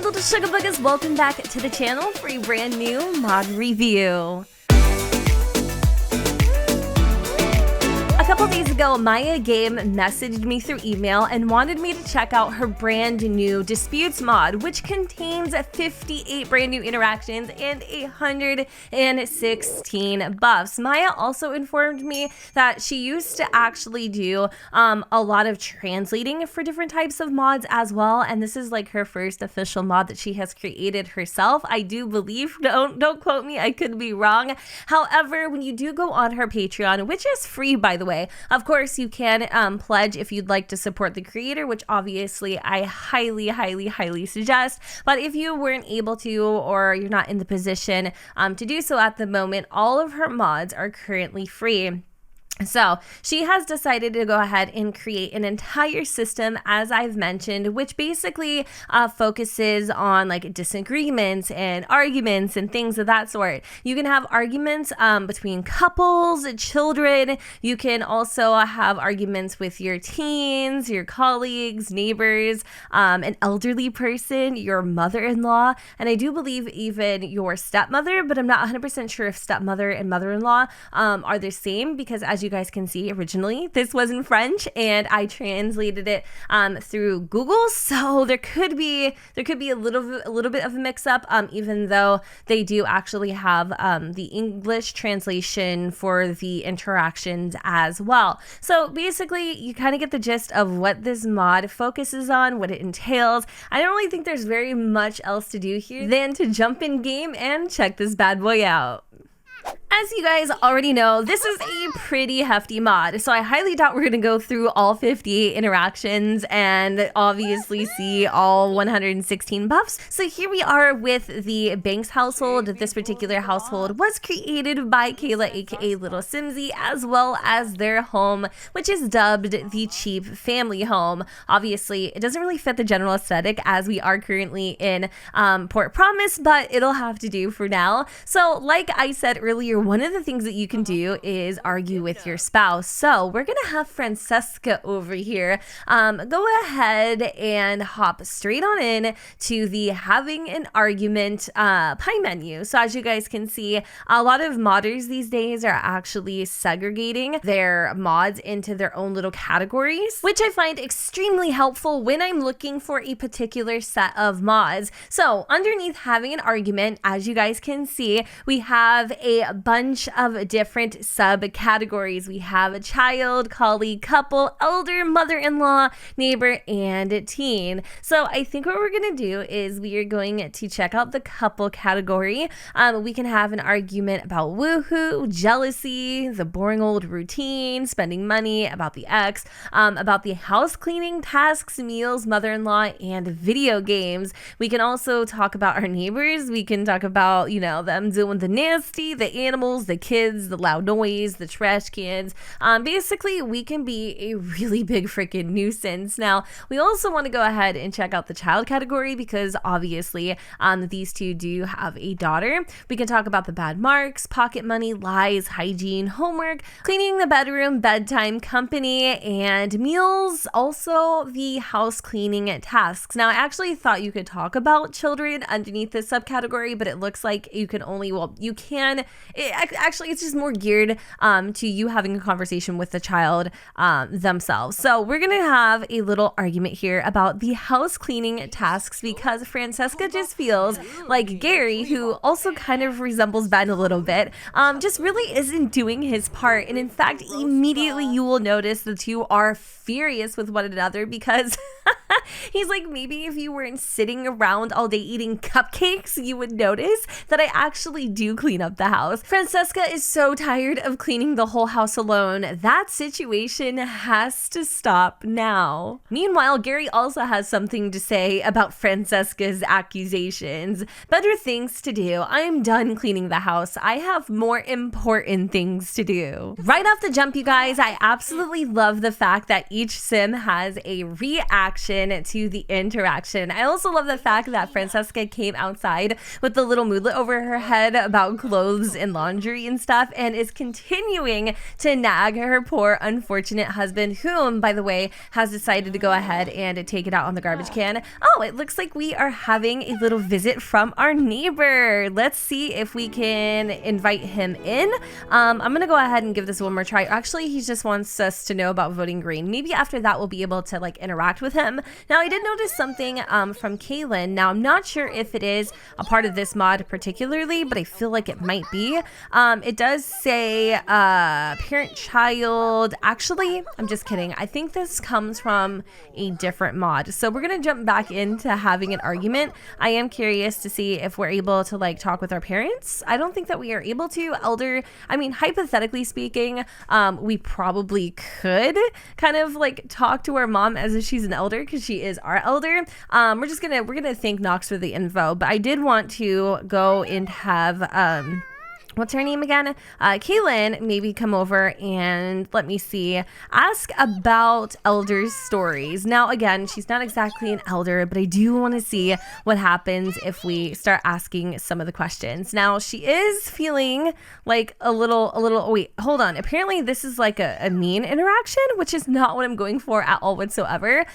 little sugar buggers, welcome back to the channel for a brand new mod review. A couple days ago, Maia Game messaged me through email and wanted me to check out her brand new Disputes mod, which contains 58 brand new interactions and 116 buffs. Maia also informed me that she used to actually do a lot of translating for different types of mods as well, and this is like her first official mod that she has created herself. I do believe, don't quote me, I could be wrong. However, when you do go on her Patreon, which is free by the way, of course, you can pledge if you'd like to support the creator, which obviously I highly suggest. But if you weren't able to, or you're not in the position to do so at the moment, all of her mods are currently free. So she has decided to go ahead and create an entire system, as I've mentioned, which basically focuses on like disagreements and arguments and things of that sort. You can have arguments between couples, children. You can also have arguments with your teens, your colleagues, neighbors, an elderly person, your mother-in-law, and I do believe even your stepmother, but I'm not 100% sure if stepmother and mother-in-law are the same, because as you guys can see, originally this was in French and I translated it through Google, so there could be a little bit of a mix-up, even though they do actually have the English translation for the interactions as well. So basically you kind of get the gist of what this mod focuses on, what it entails. I don't really think there's very much else to do here than to jump in game and check this bad boy out. As you guys already know, this is a pretty hefty mod, so I highly doubt we're going to go through all 58 interactions and obviously see all 116 buffs. So here we are with the Banks household. This particular household was created by Kayla, aka Little Simsy, as well as their home, which is dubbed the Cheap Family Home. Obviously, it doesn't really fit the general aesthetic as we are currently in Port Promise, but it'll have to do for now. So like I said earlier, one of the things that you can do is argue with your spouse. So we're gonna have Francesca over here go ahead and hop straight on in to the having an argument pie menu. So as you guys can see, a lot of modders these days are actually segregating their mods into their own little categories, which I find extremely helpful when I'm looking for a particular set of mods. So underneath having an argument, as you guys can see, we have a bunch of different subcategories. We have a child, colleague, couple, elder, mother-in-law, neighbor, and teen. So I think what we're gonna do is we are going to check out the couple category. We can have an argument about woohoo, jealousy, the boring old routine, spending money, about the ex, about the house cleaning, tasks, meals, mother-in-law, and video games. We can also talk about our neighbors. We can talk about, you know, them doing the nasty, the animals, the kids, the loud noise, the trash cans. Basically, we can be a really big freaking nuisance. Now, we also want to go ahead and check out the child category because obviously these two do have a daughter. We can talk about the bad marks, pocket money, lies, hygiene, homework, cleaning the bedroom, bedtime, company, and meals. Also, the house cleaning tasks. Now, I actually thought you could talk about children underneath this subcategory, but it looks like you can only, well, you can. Actually, it's just more geared to you having a conversation with the child themselves. So we're gonna have a little argument here about the house cleaning tasks because Francesca just feels like Gary, who also kind of resembles Ben a little bit, just really isn't doing his part. And in fact, immediately you will notice the two are furious with one another because he's like, maybe if you weren't sitting around all day eating cupcakes, you would notice that I actually do clean up the house. Francesca is so tired of cleaning the whole house alone. That situation has to stop now. Meanwhile, Gary also has something to say about Francesca's accusations. Better things to do. I'm done cleaning the house. I have more important things to do. Right off the jump, you guys, I absolutely love the fact that each sim has a reaction into the interaction. I also love the fact that Francesca came outside with the little moodlet over her head about clothes and laundry and stuff, and is continuing to nag her poor unfortunate husband, whom, by the way, has decided to go ahead and take it out on the garbage can. Oh, it looks like we are having a little visit from our neighbor. Let's see if we can invite him in. I'm gonna go ahead and give this one more try. Actually, he just wants us to know about voting green. Maybe after that we'll be able to like interact with him. Now, I did notice something from Kaylin. Now, I'm not sure if it is a part of this mod particularly, but I feel like it might be. It does say parent-child. Actually, I'm just kidding. I think this comes from a different mod. So we're gonna jump back into having an argument. I am curious to see if we're able to like talk with our parents. I don't think that we are able to. I mean, hypothetically speaking, we probably could kind of like talk to our mom as if she's an elder, because she is our elder. We're gonna thank Knox for the info, but I did want to go and have what's her name again? Kaylin, maybe come over and let me see, ask about elder stories. Now, again, she's not exactly an elder, but I do want to see what happens if we start asking some of the questions. Now, she is feeling like a little, wait, hold on. Apparently this is like a mean interaction, which is not what I'm going for at all whatsoever.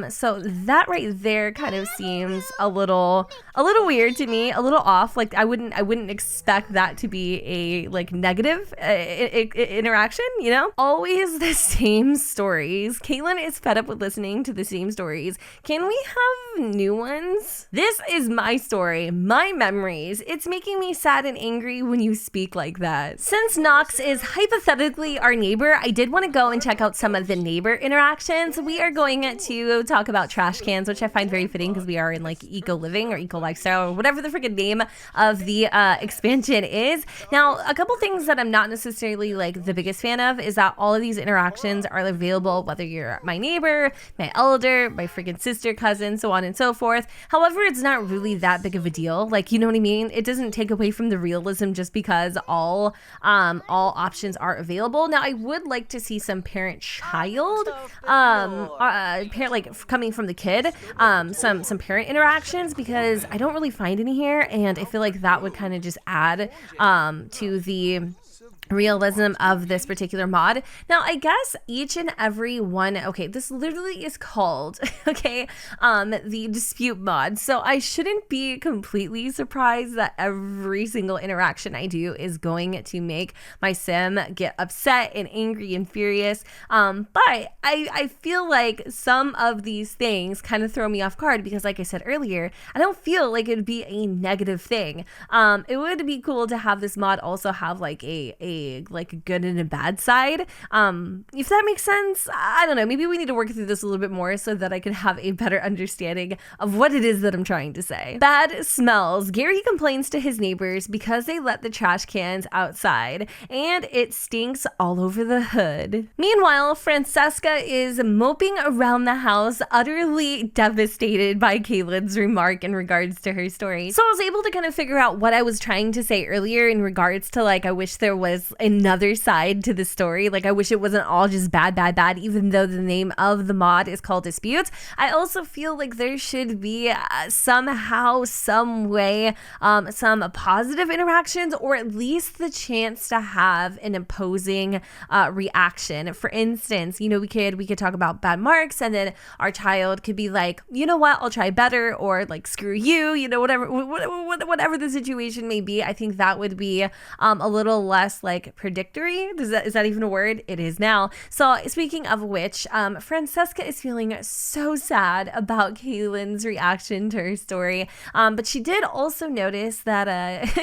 So that right there kind of seems a little weird to me, a little off. Like I wouldn't expect that to be a like negative interaction, you know? Always the same stories. Kaylin is fed up with listening to the same stories. Can we have new ones? This is my story, my memories. It's making me sad and angry when you speak like that. Since Knox is hypothetically our neighbor, I did want to go and check out some of the neighbor interactions. We are going to talk about trash cans, which I find very fitting because we are in like eco living or eco lifestyle or whatever the freaking name of the expansion is. Now, a couple things that I'm not necessarily like the biggest fan of is that all of these interactions are available whether you're my neighbor, my elder, my freaking sister, cousin, so on and so forth. However, it's not really that big of a deal. Like, you know what I mean? It doesn't take away from the realism just because all options are available. Now, I would like to see some parent-child, parent like coming from the kid, some parent interactions, because I don't really find any here, and I feel like that would kind of just add to the realism of this particular mod. Now, I guess each and every one, okay, this literally is called, okay, the dispute mod. So I shouldn't be completely surprised that every single interaction I do is going to make my sim get upset and angry and furious. But I feel like some of these things kind of throw me off guard because, like I said earlier, I don't feel like it'd be a negative thing. It would be cool to have this mod also have like a good and a bad side. If that makes sense, I don't know. Maybe we need to work through this a little bit more so that I can have a better understanding of what it is that I'm trying to say. Bad smells. Gary complains to his neighbors because they let the trash cans outside and it stinks all over the hood. Meanwhile, Francesca is moping around the house, utterly devastated by Kaylin's remark in regards to her story. So I was able to kind of figure out what I was trying to say earlier in regards to like, I wish there was another side to the story. Like, I wish it wasn't all just bad, even though the name of the mod is called Disputes. I also feel like there should be somehow, some way, some positive interactions, or at least the chance to have an opposing reaction. For instance, you know, we could talk about bad marks, and then our child could be like, you know what, I'll try better, or like, screw you, you know, whatever the situation may be. I think that would be a little less like predictory. Is that even a word? It is now. So speaking of which, Francesca is feeling so sad about Kaylin's reaction to her story. But she did also notice that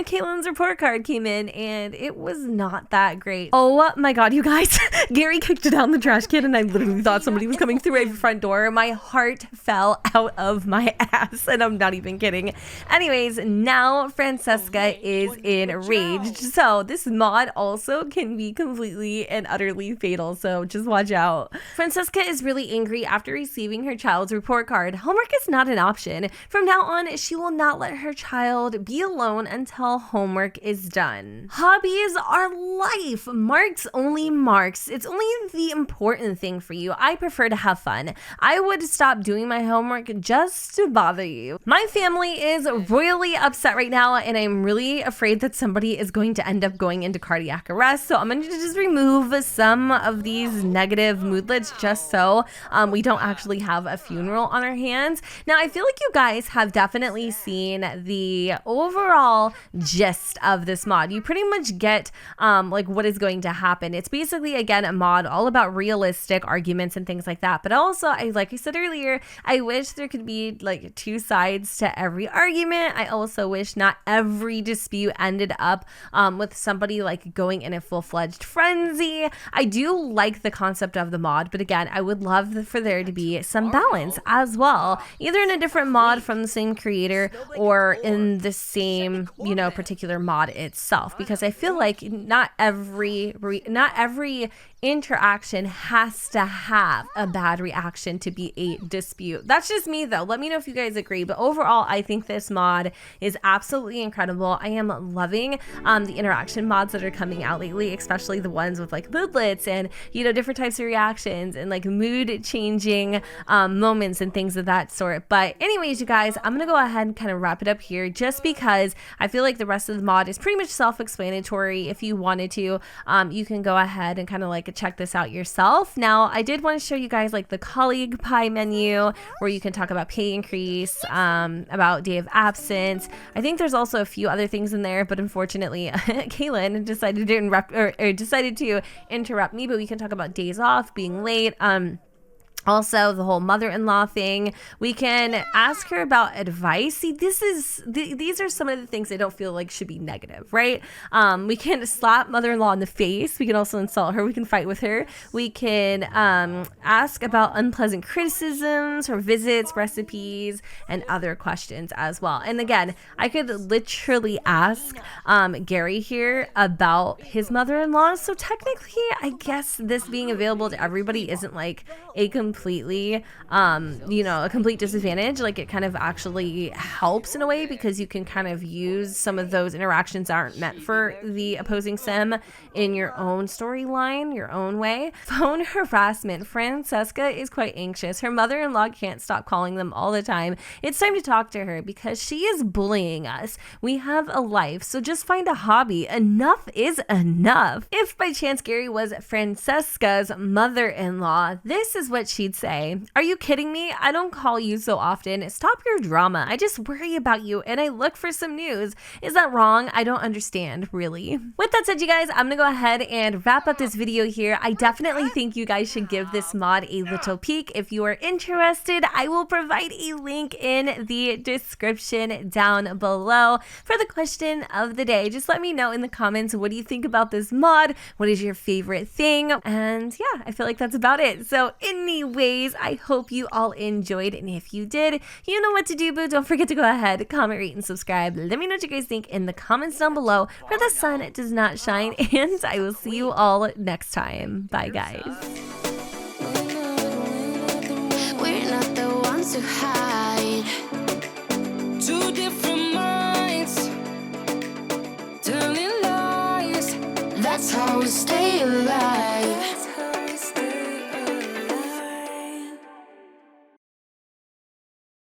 Kaylin's report card came in and it was not that great. Oh my God, you guys. Gary kicked it down the trash can and I literally thought somebody was coming through my front door. My heart fell out of my ass and I'm not even kidding. Anyways, now Francesca is enraged. So this mod also can be completely and utterly fatal, so just watch out. Francesca is really angry after receiving her child's report card. Homework is not an option. From now on, she will not let her child be alone until homework is done. Hobbies are life. Marks only marks. It's only the important thing for you. I prefer to have fun. I would stop doing my homework just to bother you. My family is royally upset right now, and I'm really afraid that somebody is going to end up going into cardiac arrest. So I'm going to just remove some of these negative moodlets just so we don't actually have a funeral on our hands. Now, I feel like you guys have definitely seen the overall gist of this mod. You pretty much get like what is going to happen. It's basically, again, a mod all about realistic arguments and things like that. But also, like I said earlier, I wish there could be like two sides to every argument. I also wish not every dispute ended up with somebody like going in a full-fledged frenzy. I do like the concept of the mod, but again, I would love for there to be some balance as well, either in a different mod from the same creator or in the same, you know, particular mod itself, because I feel like not every interaction has to have a bad reaction to be a dispute. That's just me though. Let me know if you guys agree, but overall I think this mod is absolutely incredible. I am loving the interaction mods that are coming out lately, especially the ones with like moodlets and, you know, different types of reactions and like mood changing moments and things of that sort. But anyways, you guys, I'm gonna go ahead and kind of wrap it up here just because I feel like the rest of the mod is pretty much self-explanatory. If you wanted to, you can go ahead and kind of like check this out yourself. Now, I did want to show you guys like the colleague pie menu where you can talk about pay increase, about day of absence. I think there's also a few other things in there, but unfortunately, Kaylin decided to interrupt me, but we can talk about days off, being late, also, the whole mother-in-law thing. We can ask her about advice. See, these are some of the things I don't feel like should be negative, right? We can slap mother-in-law in the face. We can also insult her. We can fight with her. We can ask about unpleasant criticisms, her visits, recipes, and other questions as well. And again, I could literally ask Gary here about his mother-in-law. So technically, I guess this being available to everybody isn't like a completely you know, a complete disadvantage. Like, it kind of actually helps in a way because you can kind of use some of those interactions that aren't meant for the opposing sim in your own storyline, your own way. Phone harassment. Francesca is quite anxious. Her mother-in-law can't stop calling them all the time. It's time to talk to her because she is bullying us. We have a life, so just find a hobby. Enough is enough. If by chance Gary was Francesca's mother-in-law, this is what she'd say. Are you kidding me? I don't call you so often. Stop your drama. I just worry about you and I look for some news. Is that wrong? I don't understand, really. With that said, you guys, I'm gonna go ahead and wrap up this video here. I definitely think you guys should give this mod a little peek. If you are interested, I will provide a link in the description down below for the question of the day. Just let me know in the comments, what do you think about this mod? What is your favorite thing? And yeah, I feel like that's about it. So anyways, I hope you all enjoyed, and if you did, you know what to do, boo. Don't forget to go ahead, comment, rate, and subscribe. Let me know what you guys think in the comments down below, where the sun does not shine, and I will see you all next time. Bye, guys. We're not the ones to hide. Two different minds, telling lies. That's how we stay alive.